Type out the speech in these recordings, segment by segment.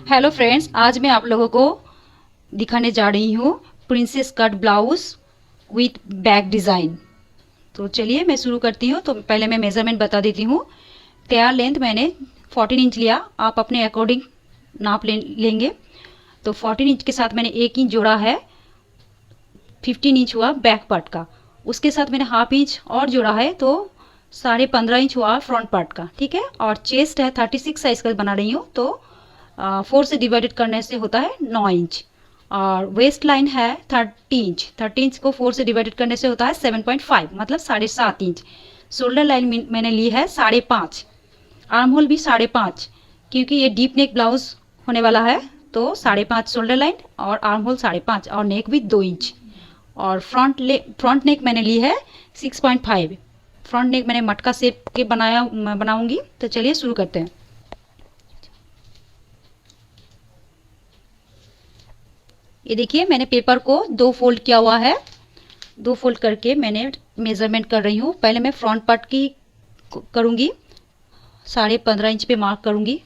Hello friends, आज मैं आप लोगों को दिखाने जा रही हूँ princess cut blouse with back design. तो चलिए मैं शुरू करती हूँ। तो पहले मैं मेज़रमेंट बता देती हूँ। तैयार लेंथ मैंने 14 इंच लिया, आप अपने अकॉर्डिंग नाप लेंगे। तो 14 इंच के साथ मैंने 1 इंच जोड़ा है, 15 इंच हुआ बैक पार्ट का। उसके साथ मैंने हाफ इंच और जोड़ा है, तो 15.5 इंच हुआ फ्रंट पार्ट का। ठीक है। और चेस्ट है 36 साइज का बना रही हूँ, तो 4 से डिवाइडेड करने से होता है 9 इंच। और वेस्ट लाइन है 30 इंच को 4 से डिवाइडेड करने से होता है 7.5, मतलब 7.5 इंच। शोल्डर लाइन मैंने ली है 5.5। आर्म होल भी 5.5, क्योंकि ये डीप नेक ब्लाउज होने वाला है। तो 5.5 शोल्डर लाइन और आर्म होल 5.5, और नेक भी 2 इंच। और फ्रंट नेक मैंने ली है 6.5। फ्रंट नेक मैंने मटका शेप के बनाऊंगी। तो चलिए शुरू करते हैं। ये देखिए, मैंने पेपर को 2 फोल्ड किया हुआ है। 2 फोल्ड करके मैंने मेजरमेंट कर रही हूँ। पहले मैं फ्रंट पार्ट की करूँगी, 15.5 इंच पे मार्क करूँगी।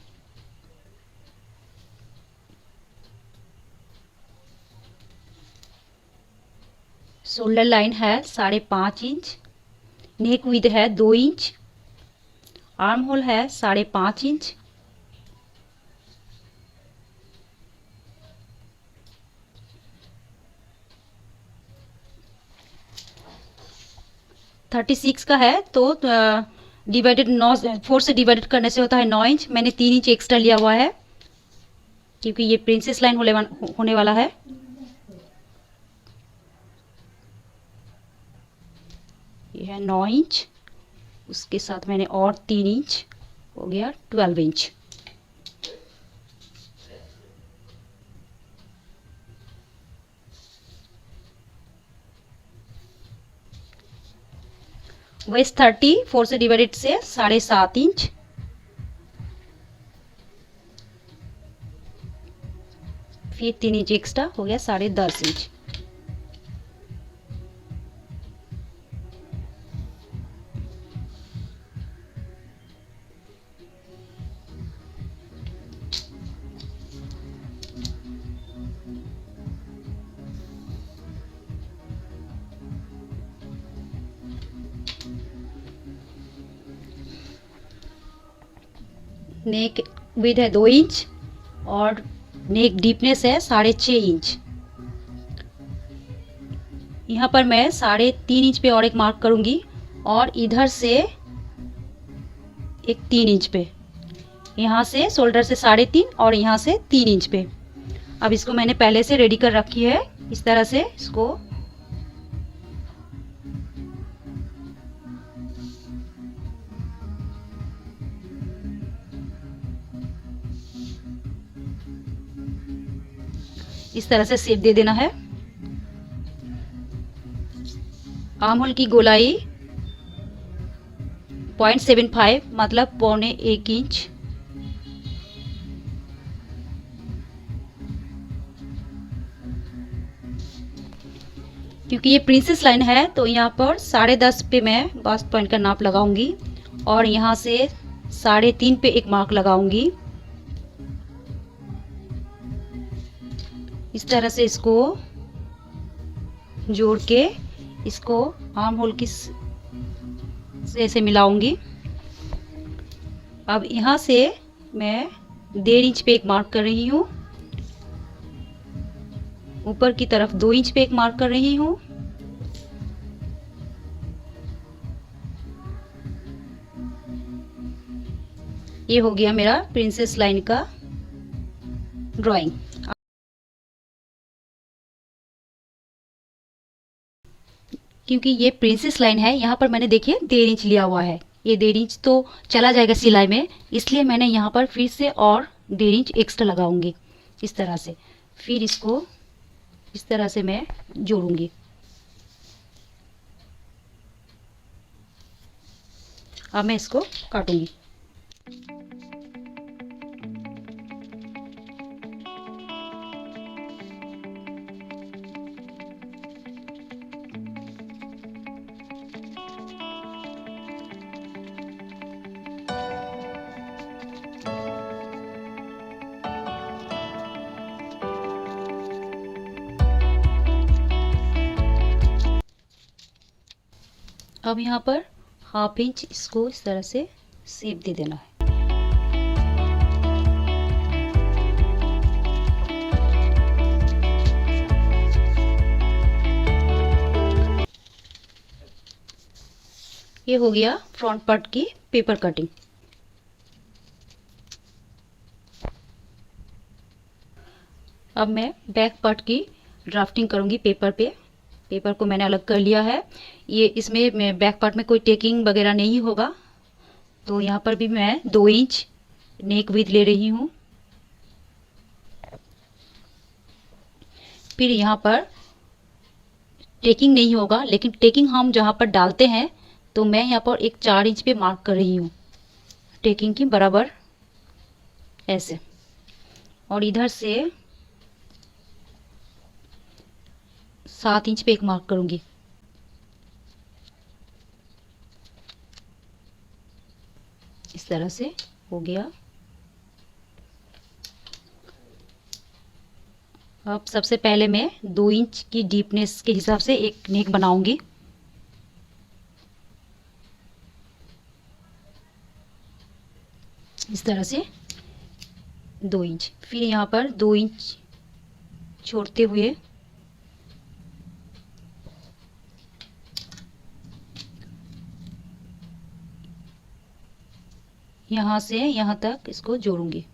शोल्डर लाइन है 5.5 इंच, नेक विड्थ है 2 इंच, आर्म होल है 5.5 इंच, थर्टी सिक्स का है। तो डिवाइडेड 4 से डिवाइडेड करने से होता है 9 इंच। मैंने 3 इंच एक्स्ट्रा लिया हुआ है, क्योंकि ये प्रिंसेस लाइन होने वाला है। ये है 9 इंच, उसके साथ मैंने और 3 इंच, हो गया 12 इंच। वेस्ट 30, 4 से डिवाइडेड से 7.5 इंच। फिर 3 इंच एक्स्ट्रा, हो गया 10.5 इंच। नेक विड्थ है 2 इंच और नेक डीपनेस है 6.5 इंच। यहाँ पर मैं 3.5 इंच पे और एक मार्क करूंगी, और इधर से एक 3 इंच पे, यहाँ से शोल्डर से 3.5 और यहाँ से 3 इंच पे। अब इसको मैंने पहले से रेडी कर रखी है। इस तरह से इसको इस तरह से शेप दे देना है। आर्म होल की गोलाई 0.75, मतलब 1.25 इंच। क्योंकि ये प्रिंसेस लाइन है, तो यहाँ पर 10.5 पे मैं बास्ट पॉइंट का नाप लगाऊंगी, और यहाँ से 3.5 पे एक मार्क लगाऊंगी। इस तरह से इसको जोड़ के इसको आर्म होल की से मिलाऊंगी। अब यहाँ से मैं 1.5 इंच पे एक मार्क कर रही हूँ, ऊपर की तरफ 2 इंच पे एक मार्क कर रही हूँ, ये हो गया मेरा प्रिंसेस लाइन का ड्राइंग। क्योंकि ये प्रिंसेस लाइन है, यहाँ पर मैंने देखिए 1.5 इंच लिया हुआ है। ये 1.5 इंच तो चला जाएगा सिलाई में, इसलिए मैंने यहाँ पर फिर से और 1.5 इंच एक्स्ट्रा लगाऊंगी। इस तरह से फिर इसको इस तरह से मैं जोड़ूंगी। अब मैं इसको काटूंगी। अब यहाँ पर 1/2 इंच इसको इस तरह से शेप दे देना है। ये हो गया फ्रंट पार्ट की पेपर कटिंग। अब मैं बैक पार्ट की ड्राफ्टिंग करूंगी पेपर पे। पेपर को मैंने अलग कर लिया है। ये इसमें बैक पार्ट में कोई टेकिंग वगैरह नहीं होगा, तो यहाँ पर भी मैं 2 इंच नेक विड्थ ले रही हूँ। फिर यहाँ पर टेकिंग नहीं होगा, लेकिन टेकिंग हम जहाँ पर डालते हैं तो मैं यहाँ पर एक 4 इंच पे मार्क कर रही हूँ टेकिंग की बराबर, ऐसे। और इधर से 7 इंच पे एक मार्क करूंगी। इस तरह से हो गया। अब सबसे पहले मैं 2 इंच की डीपनेस के हिसाब से एक नेक बनाऊंगी। इस तरह से 2 इंच। फिर यहाँ पर 2 इंच छोड़ते हुए यहाँ से यहाँ तक इसको जोड़ूंगी।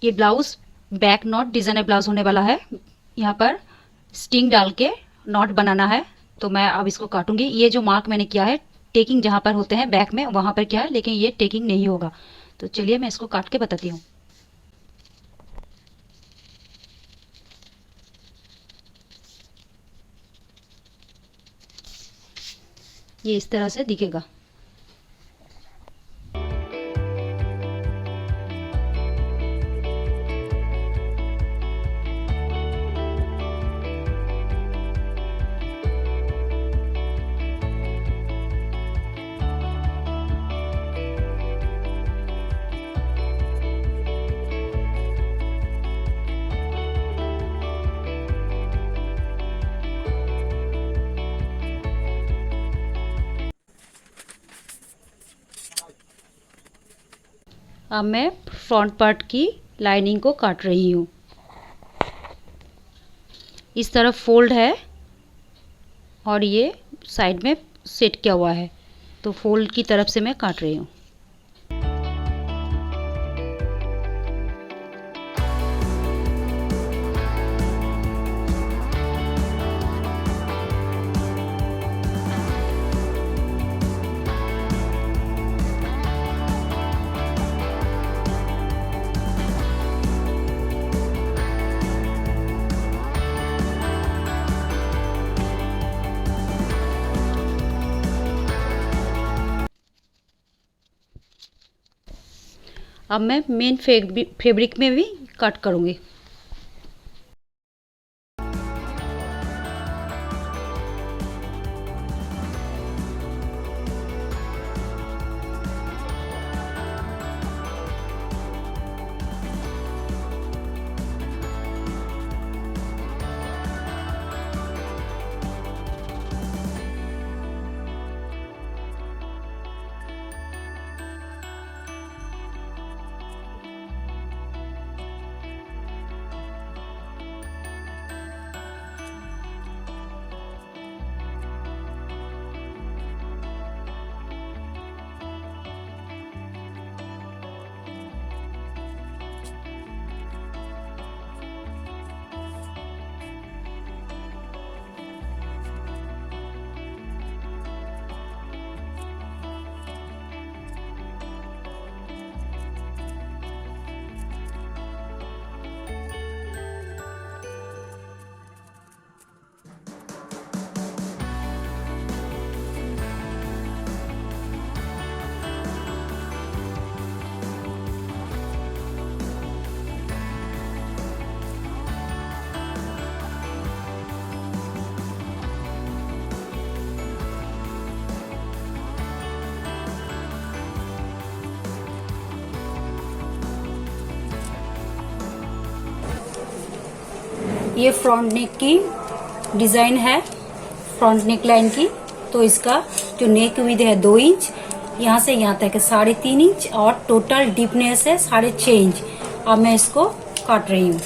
ये blouse back not designer blouse होने वाला है। यहाँ पर स्टिंग डाल के नॉट बनाना है, तो मैं अब इसको काटूंगी। ये जो मार्क मैंने किया है टेकिंग जहाँ पर होते हैं बैक में, वहां पर क्या है, लेकिन ये टेकिंग नहीं होगा। तो चलिए मैं इसको काट के बताती हूँ। ये इस तरह से दिखेगा। अब मैं फ्रंट पार्ट की लाइनिंग को काट रही हूँ। इस तरफ फोल्ड है और ये साइड में सेट किया हुआ है, तो फोल्ड की तरफ से मैं काट रही हूँ। अब मैं मेन फैब्रिक में भी कट करूँगी। ये फ्रंट नेक की डिजाइन है, फ्रंट नेक लाइन की। तो इसका जो नेक विड्थ है 2 इंच, यहाँ से यहाँ तक है 3.5 इंच और टोटल डीपनेस है 6.5 इंच। अब मैं इसको काट रही हूँ।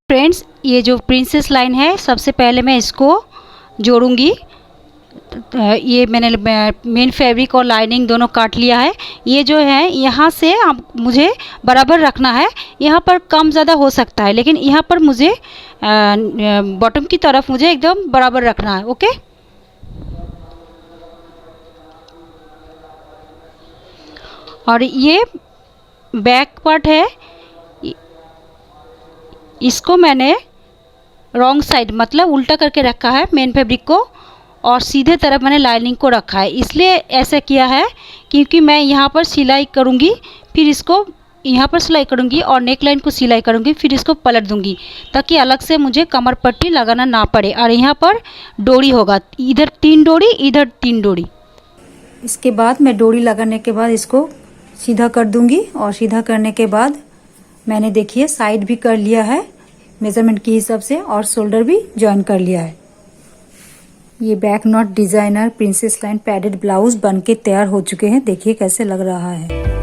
फ्रेंड्स, ये जो प्रिंसेस लाइन है, सबसे पहले मैं इसको जोड़ूंगी। ये मैंने मेन फैब्रिक और लाइनिंग दोनों काट लिया है। ये जो है यहाँ से आप मुझे बराबर रखना है। यहाँ पर कम ज़्यादा हो सकता है, लेकिन यहाँ पर मुझे बॉटम की तरफ मुझे एकदम बराबर रखना है। ओके, और ये बैक पार्ट है, इसको मैंने रॉन्ग साइड मतलब उल्टा करके रखा है मेन फैब्रिक को, और सीधे तरफ मैंने लाइनिंग को रखा है। इसलिए ऐसा किया है क्योंकि मैं यहाँ पर सिलाई करूँगी, फिर इसको यहाँ पर सिलाई करूँगी और नेक लाइन को सिलाई करूँगी, फिर इसको पलट दूँगी ताकि अलग से मुझे कमर पट्टी लगाना ना पड़े। और यहाँ पर डोरी होगा, इधर 3 डोरी, इधर 3 डोरी। इसके बाद मैं डोरी लगाने के बाद इसको सीधा कर दूँगी, और सीधा करने के बाद मैंने देखिए साइड भी कर लिया है मेजरमेंट के हिसाब से, और शोल्डर भी जॉइन कर लिया है। ये back not designer princess line padded blouse बनके तैयार हो चुके हैं। देखिए कैसे लग रहा है।